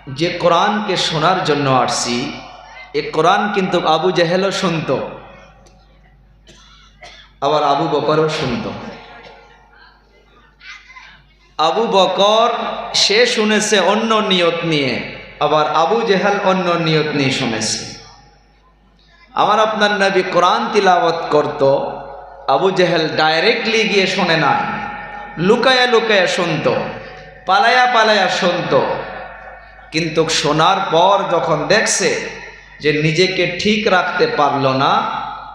যে কোরআনকে শোনার জন্য আসছি, এ কোরআন কিন্তু আবু জেহেলও শুনত, আবার আবু বকরও শুনত। আবু বকর সে শুনেছে অন্য নিয়ত নিয়ে, আবার আবু জেহেল অন্য নিয়ত নিয়ে শুনেছে। আমার আপনার নবী কোরআন তিলাওয়াত করত, আবু জেহেল ডাইরেক্টলি গিয়ে শোনে না, লুকায়া লুকায়া শুনত, পালায়া পালায়া শুনত। কিন্তু শোনার পর যখন দেখছে যে নিজেকে ঠিক রাখতে পারল না,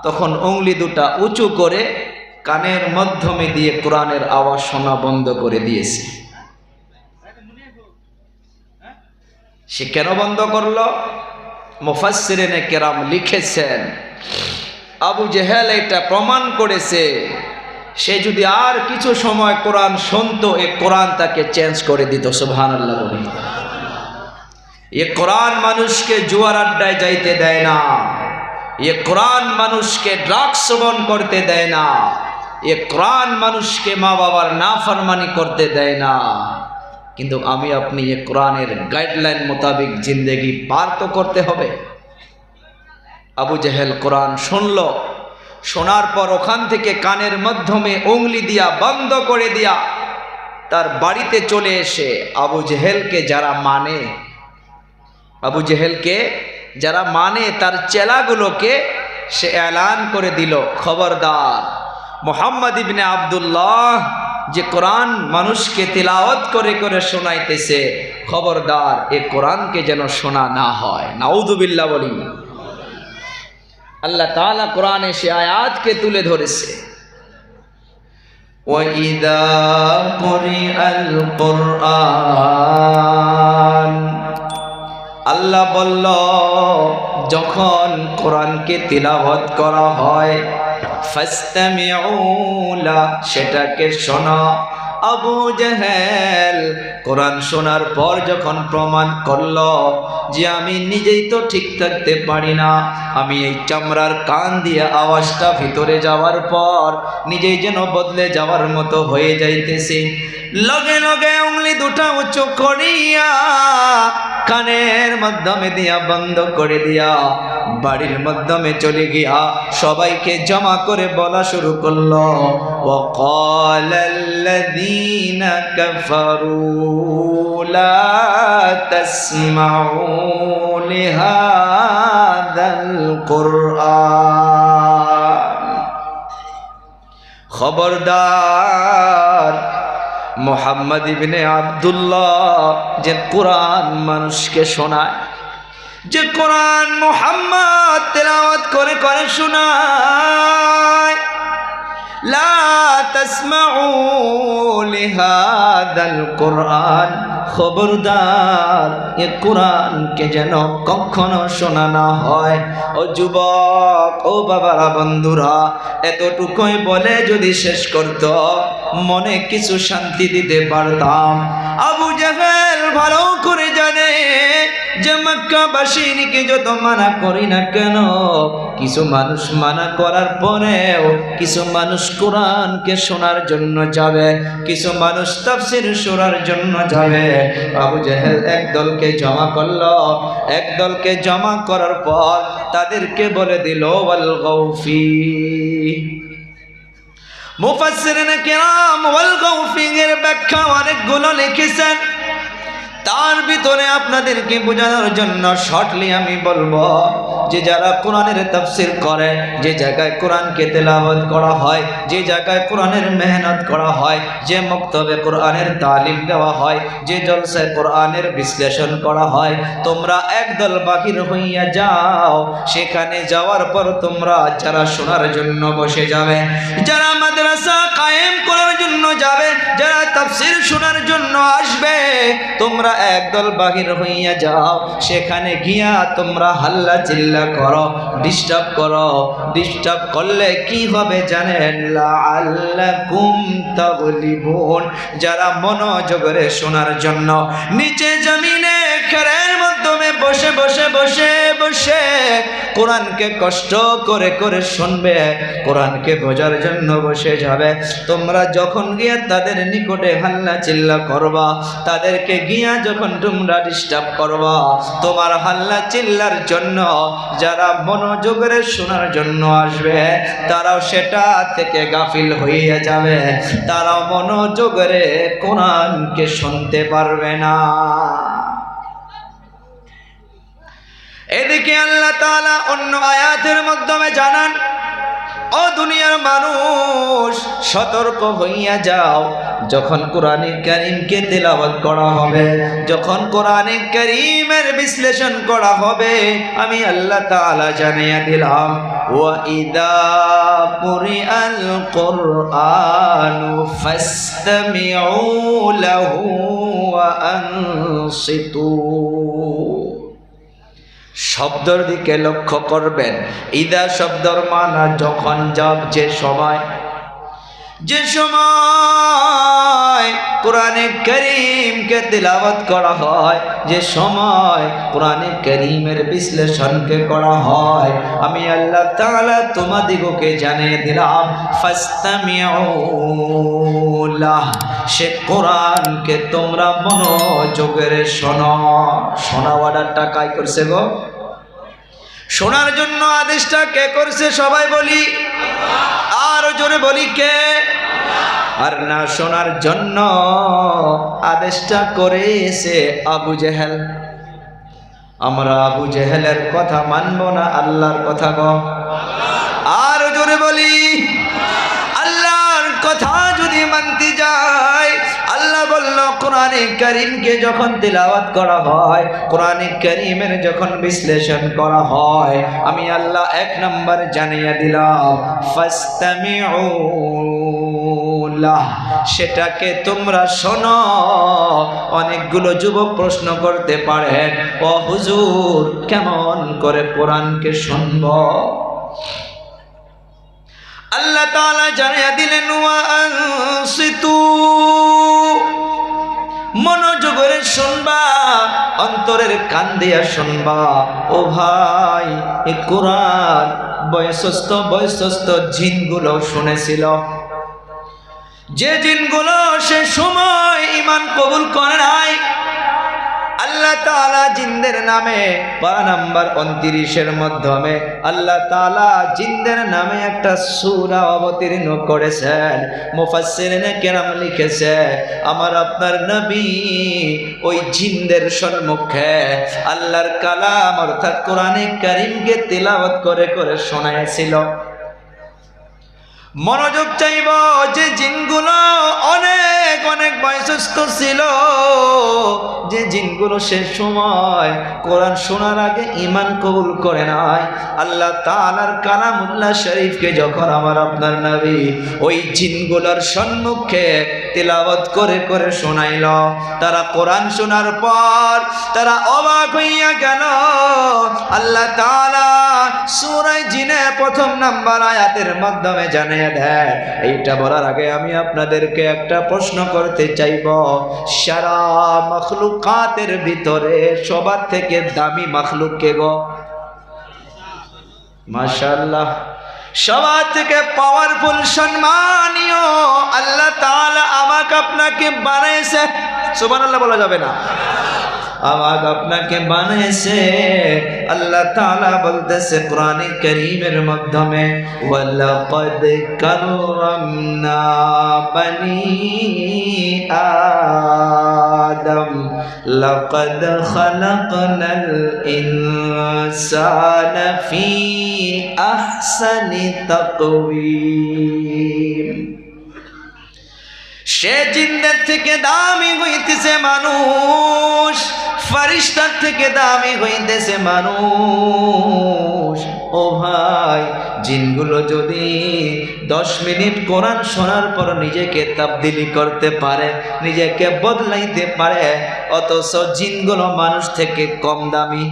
তখন উংলি দুটা উঁচু করে কানের মাধ্যমে দিয়ে কোরআনের আওয়াজ শোনা বন্ধ করে দিয়েছে। সে কেন বন্ধ করলো? মুফাসসিরিনে কেরাম লিখেছেন, আবু জেহেল এটা প্রমাণ করেছে সে যদি আর কিছু সময় কোরআন শুনতো, এ কোরআন তাকে চেঞ্জ করে দিত। সুবহানাল্লাহ বলি। এ কোরআন মানুষকে জুয়ার আড্ডায় যাইতে দেয় না, এ কোরআন মানুষকে ড্রাগস সেবন করতে দেয় না, এ কোরআন মানুষকে মা বাবার নাফরমানি করতে দেয় না। কিন্তু আমি আপনি এ কোরআনের গাইডলাইন মোতাবেক জিন্দেগি পার তো করতে হবে। আবু জেহেল কোরআন শুনল, শোনার পর ওখান থেকে কানের মাধ্যমে উংলি দিয়া বন্ধ করে দিয়া তার বাড়িতে চলে এসে আবু জেহেলকে যারা মানে, আবু জেহেলকে যারা মানে তার চেলাগুলোকে সে এলান করে দিল, খবরদার মুহাম্মদ ইবনে আব্দুল্লাহ যে কোরআন মানুষকে তিলাওয়াত করে করে শোনাইতেছে, খবরদার এ কোরআনকে যেন শোনা না হয়। নাউযুবিল্লাহ বলি। আল্লাহ তাআলা কোরআনে সে আয়াতকে তুলে ধরেছে, ওয়াইদা কুরিআল কুরআন, আল্লাহ বলল যখন কোরআনকে তিলাওয়াত করা হয়, ফাসতামিউ লা, সেটাকে শোনো। আবু জেহেল কোরআন শোনার পর যখন প্রমাণ করল যে আমি নিজেই তো ঠিক থাকতে পারি না, আমি এই চামড়ার কান দিয়ে আওয়াজটা ভিতরে যাওয়ার পর নিজেই যেন বদলে যাওয়ার মতো হয়ে যাইতেছে, লগে লগে উংলি দুটা উঁচু করিয়া কানের মাধ্যমে দিয়া বন্ধ করে দিয়া বাড়ির মাধ্যমে চলে গিয়া সবাইকে জমা করে বলা শুরু করলো, ওয়াকালাল্লাযীনা কাফারু লা তাসমাউ লিহাযাল কুরআন, খবরদার মুহাম্মদ ইবনে আব্দুল্লাহ যে কোরআন মানুষকে শোনায়, যে কোরআন মুহাম্মদ তেলাওয়াত করে করে শোনায়, লা তাসমাউ লিহাযাল কুরআন, খবরদার এ কোরআনকে যেন কখনো শোনা না হয়। ও যুবক, ও বাবারা, বন্ধুরা, এতটুকুই বলে যদি শেষ করত মনে কিছু শান্তি দিতে পারতাম। আবু জেহেল ভালো করে জানে যে মক্কাবাসীকে যত মানা করি না কেন, কিছু মানুষ মানা করার পরেও কিছু মানুষ কোরআনকে শোনার জন্য যাবে, কিছু মানুষ তাফসীর শোনার জন্য যাবে। আবু জেহেল একদলকে জমা করলো, একদলকে জমা করার পর তাদেরকে বলে দিল ওয়াল গাউফি। মুফাসসিরিনে কেরাম ওয়াল গাউফি এর ব্যাখ্যা অনেকগুলো লিখেছেন, তার ভিতরে আপনাদেরকে বোঝানোর জন্য শর্টলি আমি বলবো যে যারা কোরআনের তাফসীর করে, যে জায়গায় কোরআনকে তেলাওয়াত করা হয়, যে জায়গায় কোরআনের মেহনত করা হয়, যে মক্তবে কোরআনের তালিম দেওয়া হয়, যে জলসায় কোরআনের বিশ্লেষণ করা হয়, তোমরা একদল বাহির হইয়া যাও। সেখানে যাওয়ার পর তোমরা যারা শোনার জন্য বসে যাবে, যারা মাদ্রাসা কায়েম করার জন্য যাবে, যারা তাফসীর শোনার জন্য আসবে, তোমরা একদল বাহির হইয়া যাও। সেখানে গিয়া তোমরা হাল্লা চিল্লা করো, ডিস্টার্ব করো। ডিস্টার্ব করলে কি হবে জানেন? লাআল্লাকুম তাগলিবুন। যারা মনোযোগরে শোনার জন্য নিচে জমিনে খেরের মাধ্যমে বসে বসে বসে বসে কোরআনকে কষ্ট করে করে শুনবে, কোরআনকে বোঝার জন্য বসে যাবে। তোমরা যখন গিয়া তাদের নিকটে হাল্লা চিল্লা করবা, তাদেরকে গিয়া যখন তোমরা ডিস্টার্ব করবা, তোমার হাল্লা চিল্লার জন্য যারা মনোযোগের শোনার জন্য আসবে তারাও সেটা থেকে গাফিল হইয়া যাবে, তারাও মনোযোগের কোরআনকে শুনতে পারবে না। এদিকে আল্লাহ তাআলা অন্য আয়াতের মাধ্যমে জানান, ও দুনিয়ার মানুষ সতর্ক হইয়া যাও, যখন কোরআনে কারীমকে তেলাওয়াত করা হবে, যখন কোরআনে কারীমের বিশ্লেষণ করা হবে, আমি আল্লাহ তাআলা জানিয়ে দিলাম, ওয়া ইদা কুরিআল কুরআনু ফাসতামিউ লাহু ওয়া আনসিতু। শব্দর দিকে লক্ষ্য করবেন। ইদা শব্দর মানা যখন, যাব যে সময়, যে সময় কোরআনে কারীমকে তিলাওয়াত করা হয়, যে সময় কোরআনে কারীমের বিশ্লেষণকে করা হয়, আমি আল্লাহ তাআলা তোমাদিগকে জানিয়ে দিলাম, ফাসতামিউ লাহ, সে কোরআনকে তোমরা মনোযোগের শোনো। শোনা অর্ডারটা কাই করছে গো? শোনার জন্য আদেশটা কে করছে? সবাই বলি, আর জোরে বলি কে? আর না শোনার জন্য আদেশটা করেছে আবু জেহেল। আমরা আবু জেহেলের কথা মানবো না আল্লাহর কথা গো? আর জোরে বলি, আল্লাহর কথা যদি মানতে যাই, আল্লাহ বলল কোরআনে কারীমকে যখন তিলাওয়াত করা হয়, কোরআনে কারীমের যখন বিশ্লেষণ করা হয়, আমি আল্লাহ এক নম্বর জানিয়ে দিলাম, ফাসতামিউ লাহ, সেটাকে তোমরা শোনো। অনেকগুলো যুবক প্রশ্ন করতে পারেন, ও হুজুর কেমন করে কোরআনকে শুনবো? আল্লাহ তাআলা জানিয়ে দিলেন, ওয়া আনসিতু, মনোযোগের শুনবা, অন্তরের কান দিয়া শুনবা। ও ভাই, এই কোরআন বয়সস্থ জিনগুলো শুনেছিল, যে জিনগুলো সে সময় ঈমান কবুল করে নাই। আল্লাহ তাআলা জিনদের নামে পারা নাম্বার 29-এর মাধ্যমে আল্লাহ তাআলা জিনদের নামে একটা সূরা অবতীর্ণ করেছেন। মুফাসসিরিনে কেরাম লিখেছে, আমার আপনার নবী ওই জিনদের সম্মুখে আল্লাহর কালাম অর্থাৎ কোরআনে কারীমকে তিলাওয়াত করে করে শোনাইছিল। মনোযোগ চাইব, যে জিনগুলো অনেক অনেক বয়সস্থ ছিল, যে জিনগুলো সে সময় কোরআন শোনার আগে ঈমান কবুল করে নাই, আল্লাহ তাআলার কালামুল্লাহ শরীফকে যখন আমার আপনার নবী ওই জিনগুলোর সম্মুখে তিলাওয়াত করে করে শোনাইল, তারা কোরআন শোনার পর তারা অবাক হইয়া গেল। আল্লাহ তাআলা সূরা জিনে প্রথম নাম্বার আয়াতের মাধ্যমে জানিয়ে দেয়। এইটা বলার আগে আমি আপনাদেরকে একটা প্রশ্ন করতে চাইব, সারা মাখলুকাতের ভিতরে সবার থেকে দামি মাখলুক কে গো? মাশাআল্লাহ, সবার থেকে পাওয়ারফুল সম্মানীয় আল্লাহ তাআলা আমাকে আপনাকে বানাইছে। সুবহানাল্লাহ বলা যাবে না? আমাকে আপনাকে বানাইছে। আল্লাহ তাআলা বলতেছে কোরআনে কারীমের মাধ্যমে, ওয়ালাকাদ কাররামনা বানি আদম লাকাদ খালাকনাল ইনসানা ফি আহসানি তাকওয়িম। সে জিনদের থেকে দামি হইতেছে মানুষ, ফারিস্তার থেকে দামি হইতেছে মানুষ। ও ভাই, জিনগুলো যদি 10 মিনিট কোরআন শোনার পর নিজেকে তাবদীলি করতে পারে, নিজেকে বদলাইতে পারে, অথচ জিনগুলো মানুষ থেকে কম দামি।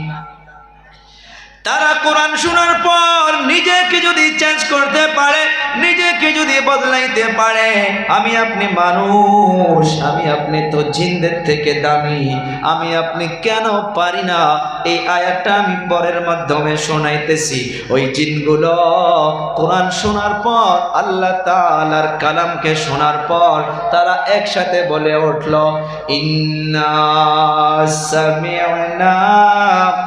তারা কোরআন শোনার পর নিজেকে যদি চেঞ্জ করতে পারে, নিজেকে যদি বদলাইতে পারে, আমি আপনি মানুষ, আমি আপনি তো জিনদের থেকে দামি, আমি আপনি কেন পারি না? এই আয়াতটা আমি পরের মাধ্যমে শোনাইতেছি। ওই জিনগুলো কোরআন শোনার পর, আল্লাহ তাআলার কালামকে শোনার পর তারা একসাথে বলে উঠল, ইন্না সামি'না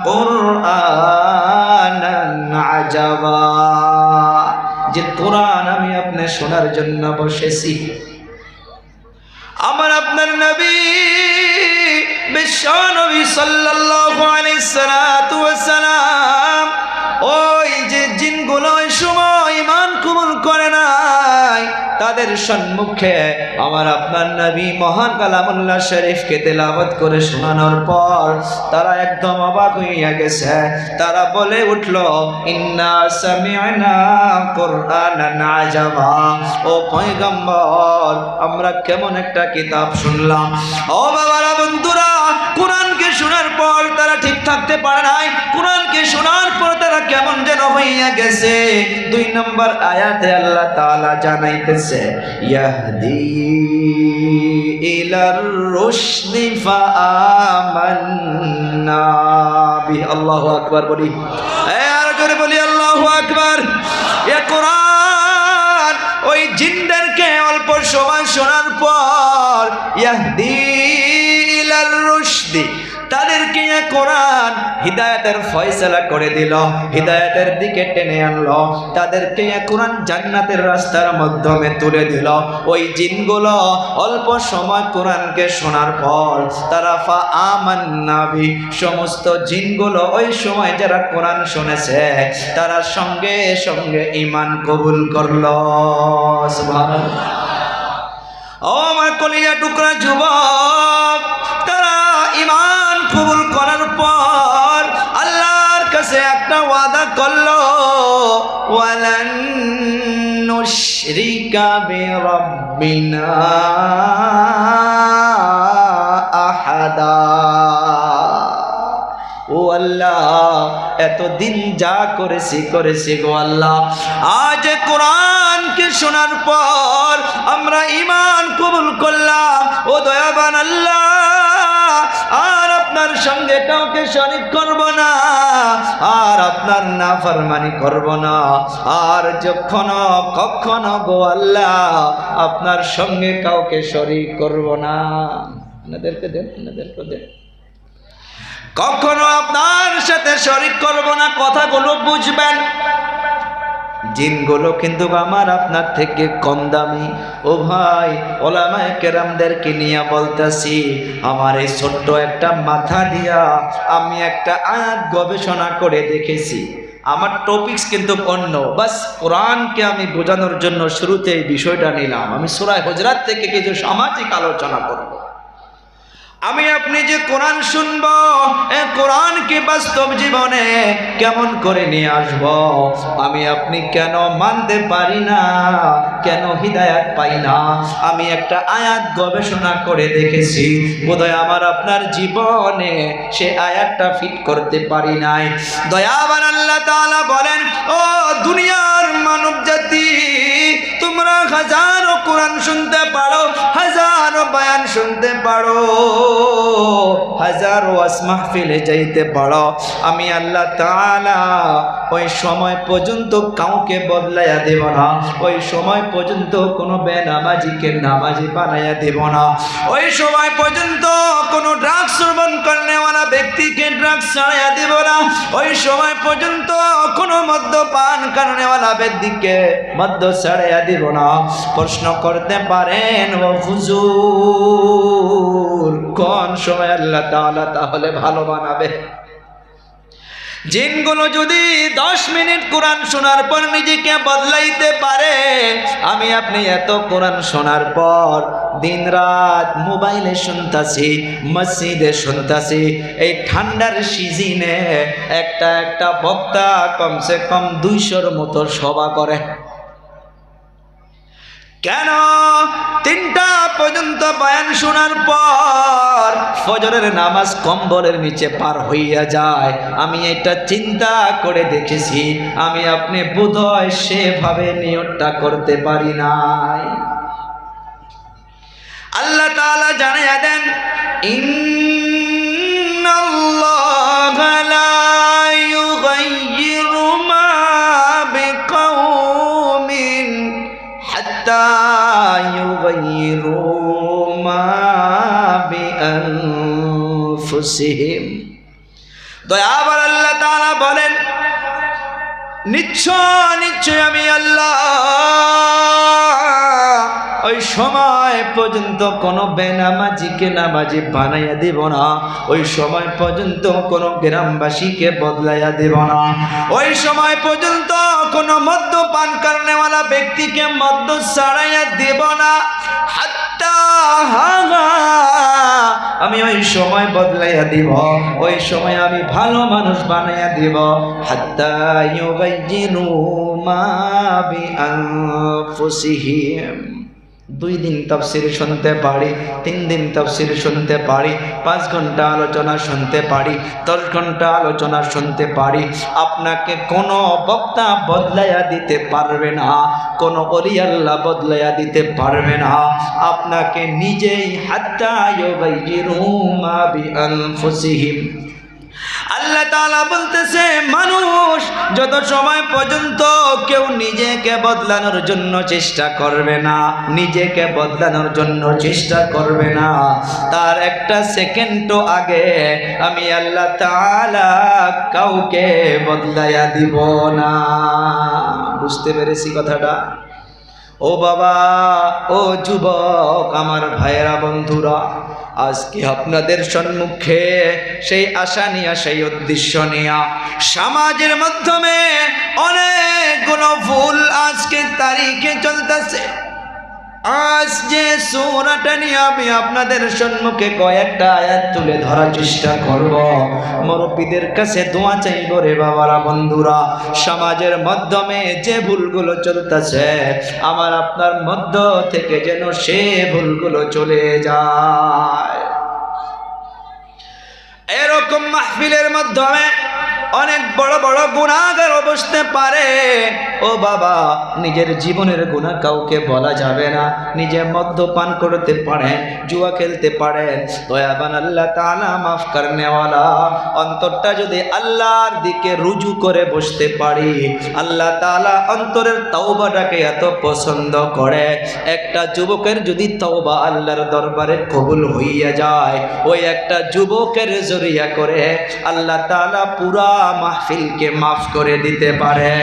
কুরআনান আজাবা, যে কোরআন আমি আপনি শোনার জন্য বসেছি। আমার আপনার নবী বিশ্ব নবী সাল্লাল্লাহু আলাইহি সাল্লাতু ওয়াসাল্লাম ওই যে জিনগুলো ওই সময় ঈমান কবুল করে নাই, তাদের সম্মুখে আমার আপনার নবী মহান কালামুল্লাহ শরীফকে তেলাওয়াত করে শোনানোর পর তারা একদম অবাক হইয়া গেছে। তারা বলে উঠল, ইন্না সামি'না কুরআনান আজাবা, ও পয়গম্বর, আমরা কেমন একটা কিতাব শুনলাম। ও বাবারা, বন্ধুরা, কোরআনকে শোনার পর তারা ঠিক থাকতে পারে নাই। কোরআনকে শোনার পর তারা কেমন যেন হইয়া গেছে। 2 নম্বর আয়াতে আল্লাহ তাআলা জানাইতেছে, ইয়াহদি ইলার রুশদি ফাআমান্না বিহি। আল্লাহু আকবার বলি, আর জোরে বলি আল্লাহু আকবার। এ কোরআন ওই জিনদেরকে অল্প সময় শোনার পর ইয়াহদি ইলার রুশদি, তাদেরকে কোরআন হিদায়াতের ফয়সালা করে দিল, হিদায়াতের দিকে টেনে আনলো, তাদেরকে কোরআন জান্নাতের রাস্তার মাধ্যমে তুলে দিল। ওই জিনগুলো অল্প সময় কোরআনকে শোনার পর তারা ফাআমান্না বি, সমস্ত জিনগুলো ওই সময় যারা কোরআন শুনেছে তারা সঙ্গে সঙ্গে ঈমান কবুল করলো। সুবহানাল্লাহ। ও আমার কলিজা টুকরা যুবক, তারা ঈমান কবুল করার পর আল্লাহর কাছে একটা ওয়াদা করলো, ওয়ালান নুশরিকা বিরাব্বিনা আহাদা। ও আল্লাহ, এতদিন যা করেছি গো আল্লাহ, আজ কোরআনকে শোনার পর আমরা ঈমান কবুল করলাম। ও দয়াবান আল্লাহ, আর আপনার সঙ্গে কাউকে শরীক করব না, আর আপনার নাফরমানি করব না, আর কখনো গো আল্লাহ আপনার সঙ্গে কাউকে শরীক করব না। আপনাদেরকে দেন, কখনো আপনার সাথে শরীক করব না। কথাগুলো বুঝবেন। জিনগুলো কিন্তু আমার আপনার থেকে কম দামি। ও ভাই, ওলামায়ে কেরামদেরকে নিয়ে বলতেছি, আমার এই ছোট্ট একটা মাথা দিয়া আমি একটা আয়াত গবেষণা করে দেখেছি। আমার টপিকস কিন্তু অন্য, বাস কোরআনকে আমি বোঝানোর জন্য শুরুতে এই বিষয়টা নিলাম। আমি সূরা হুজরাত থেকে কিছু সামাজিক আলোচনা করব। আমি আপনি যে কোরআন শুনব, এই কোরআনকে বাস্তব জীবনে কেমন করে নিয়ে আসব, আমি আপনি কেন মানতে পারি না, কেন হিদায়াত পাই না, আমি একটা আয়াত গবেষণা করে দেখেছি। বোধহয় আমার আপনার জীবনে সে আয়াতটা ফিট করতে পারি নাই। দয়াবান আল্লাহ তাআলা বলেন, ও দুনিয়ার মানব জাতি, তোমরা হাজারো কোরআন শুনতে পারো, হাজারো বয়ান শুনতে পারো, হাজারো ওয়াজ মাহফিলে যাইতে পারো, আমি আল্লাহ তাআলা ওই সময় পর্যন্ত কাউকে বদলাইয়া দেব না। ওই সময় পর্যন্ত কোনো বেনামাজিকে নামাজি বানাইয়া দেব না। ওই সময় পর্যন্ত কোনো ড্রাগস সেবন করনেওয়ালা ব্যক্তিকে ড্রাগস ছাড়াইয়া দেব না। ওই সময় পর্যন্ত কোনো মদ্যপান করনেওয়ালা ব্যক্তিকে মদ্য ছাড়াইয়া দেব না। প্রশ্ন করতে পারেন, ও হুজুর, কোন সময় আল্লাহ তাআলা তাহলে ভালো বানাবে? জিনগুলো যদি 10 মিনিট কোরআন শোনার পর নিজেকে বদলাইতে পারে, আমি আপনি এত কোরআন শোনার পর দিন রাত মোবাইলে শুনতাছি, মসজিদে শুনতাছি, এই ঠান্ডার সিজনে একটা বক্তা কমসে কম 200-র মতো সভা করে। কেন 3টা পর্যন্ত বয়ান শোনার পর ফজরের নামাজ কম্বলের নিচে পার হইয়া যায়? আমি এটা চিন্তা করে দেখেছি, আমি আপনি বোধহয় সেভাবে নিয়তটা করতে পারি নাই। আল্লাহ তাআলা জানিয়ে দেন, ইন্নাল্লাহা লা ইউগাইয়িরু মা বিকাউমিন হাত্তা ইউগাইয়িরু মা বিআনফুসিহিম। দয়াবার আল্লাহ তাআলা বলেন, নিশ্চয় আমি আল্লাহ ওই সময় পর্যন্ত কোনো বেনামাজিকে নামাজি বানাইয়া দিব না, ওই সময় পর্যন্ত কোনো গ্রামবাসীকে বদলাইয়া দিব না, ওই সময় পর্যন্ত কোনো মদ্যপান করনেওয়ালা ব্যক্তিকে মদ্য ছাড়াইয়া দিব না। আমি ওই সময় বদলাইয়া দিব, ওই সময় আমি ভালো মানুষ বানাইয়া দিব। হাত্তা ইউগাইয়িরু মা বিআনফুসিহিম। 2 দিন তাফসীর শুনতে পারি, 3 দিন তাফসীর শুনতে পারি, 5 ঘন্টা আলোচনা শুনতে পারি, 10 ঘন্টা আলোচনা শুনতে পারি, আপনাকে কোনো বক্তা বদলাইয়া দিতে পারবে না, কোনো ওলি আল্লাহ বদলাইয়া দিতে পারবে না। আপনাকে নিজেই হাত্তা ইউগাইয়িরু মা বিআনফুসিহিম। আল্লাহ তাআলা বলতেছে, মানুষ যত সময় পর্যন্ত কেউ নিজেকে বদলানোর জন্য চেষ্টা করবে না, নিজেকে বদলানোর জন্য চেষ্টা করবে না, তার একটা সেকেন্ডও আগে আমি আল্লাহ তাআলা কাউকে বদলাইয়া দিব না। বুঝতে পেরেছি কথাটা? ও বাবা, ও যুবক, আমার ভাইয়েরা, বন্ধুরা, আজকে আপনাদের সম্মুখে সেই আশা নিয়া, সেই উদ্দেশ্য নিয়া সমাজের মাধ্যমে অনেকগুলো ভুল আজকে তারিখে চলতেছে। আজ যে সূরাটা নিয়ে আমি আপনাদের সম্মুখে কয়েকটা আয়াত তুলে ধরার চেষ্টা করব, মুরব্বীদের কাছে দোয়া চাইব রে বাবারা, বন্ধুরা। সমাজের মাধ্যমে যে ভুলগুলো চলতেছে, আমার আপনার মধ্য থেকে যেন সে ভুলগুলো চলে যায়। এরকম মাহফিলের মাধ্যমে অনেক বড় বড় গুনাহগার বসতে পারে। ও বাবা, নিজের জীবনের গুনাহ কাউকে বলা যাবে না। নিজে মদ্যপান করতে পারেন, জুয়া খেলতে পারেন, দয়াবান আল্লাহ তাআলা মাফ করনেওয়ালা। অন্তরটা যদি আল্লাহর দিকে রুজু করে বসতে পারি, আল্লাহ তাআলা অন্তরের তওবাটাকে এত পছন্দ করে। একটা যুবকের যদি তওবা আল্লাহর দরবারে কবুল হইয়া যায়, ওই একটা যুবকের জরিয়া করে আল্লাহ তাআলা পুরা মাহফিলকে মাফ করে দিতে পারে।